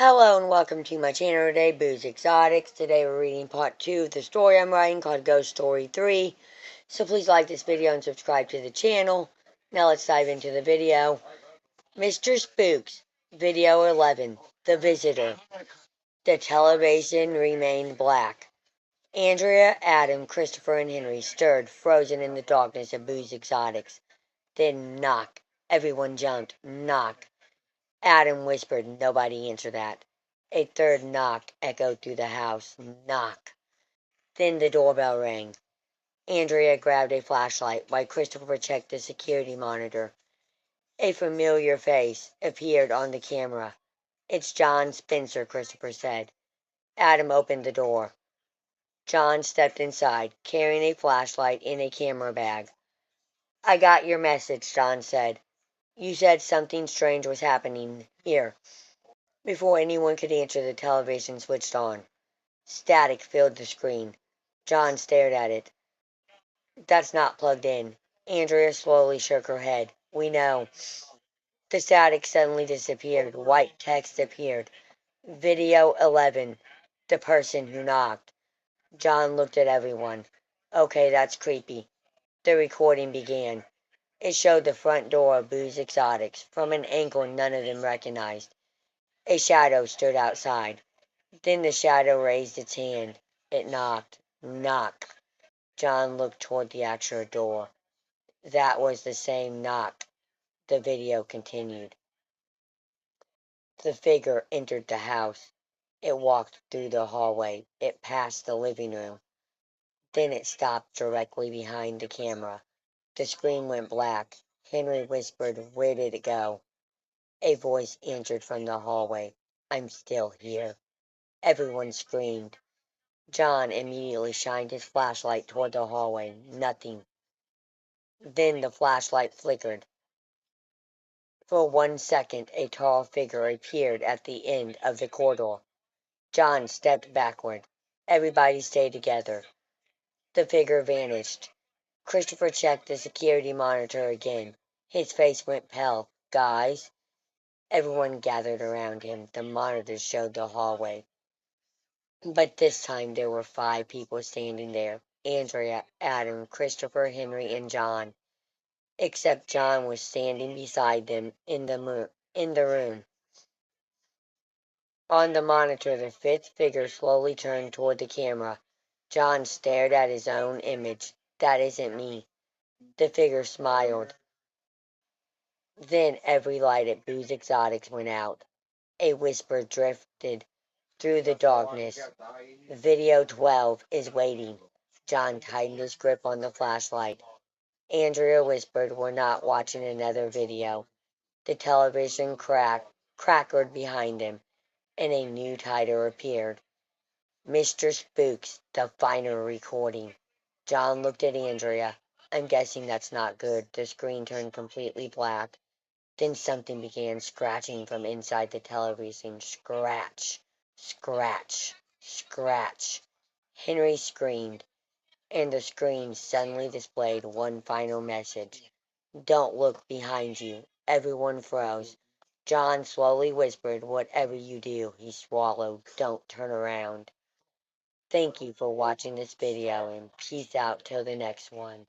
Hello and welcome to my channel today, Booze Exotics. Today we're reading part 2 of the story I'm writing called Ghost Story 3. So please like this video and subscribe to the channel. Now let's dive into the video. Mr. Spooks, Video 11, The Visitor. The television remained black. Andrea, Adam, Christopher, and Henry stirred, frozen in the darkness of Booze Exotics. Then knock. Everyone jumped. Knock. Adam whispered. Nobody answered that. A third knock echoed through the house. Knock. Then the doorbell rang. Andrea grabbed a flashlight while Christopher checked the security monitor. A familiar face appeared on the camera. It's John Spencer, Christopher said. Adam opened the door. John stepped inside, carrying a flashlight in a camera bag. I got your message, John said. You said something strange was happening here. Before anyone could answer, the television switched on. Static filled the screen. John stared at it. That's not plugged in. Andrea slowly shook her head. We know. The static suddenly disappeared. White text appeared. Video 11. The person who knocked. John looked at everyone. Okay, that's creepy. The recording began. It showed the front door of Booze Exotics from an angle none of them recognized. A shadow stood outside. Then the shadow raised its hand. It knocked. Knock. John looked toward the actual door. That was the same knock. The video continued. The figure entered the house. It walked through the hallway. It passed the living room. Then it stopped directly behind the camera. The screen went black. Henry whispered, Where did it go? A voice answered from the hallway. I'm still here. Everyone screamed. John immediately shined his flashlight toward the hallway. Nothing. Then the flashlight flickered. For 1 second, a tall figure appeared at the end of the corridor. John stepped backward. Everybody stayed together. The figure vanished. Christopher checked the security monitor again. His face went pale. Guys? Everyone gathered around him. The monitor showed the hallway. But this time there were 5 people standing there. Andrea, Adam, Christopher, Henry, and John. Except John was standing beside them in the room. On the monitor, the 5th figure slowly turned toward the camera. John stared at his own image. That isn't me. The figure smiled. Then every light at Booze Exotics went out. A whisper drifted through the darkness. Video 12 is waiting. John tightened his grip on the flashlight. Andrea whispered, We're not watching another video. The television crackled behind him, and a new title appeared. Mr. Spooks, the final recording. John looked at Andrea. I'm guessing that's not good. The screen turned completely black. Then something began scratching from inside the television. Scratch, scratch, scratch. Henry screamed, and the screen suddenly displayed one final message. Don't look behind you. Everyone froze. John slowly whispered, Whatever you do, he swallowed. Don't turn around. Thank you for watching this video, and peace out till the next one.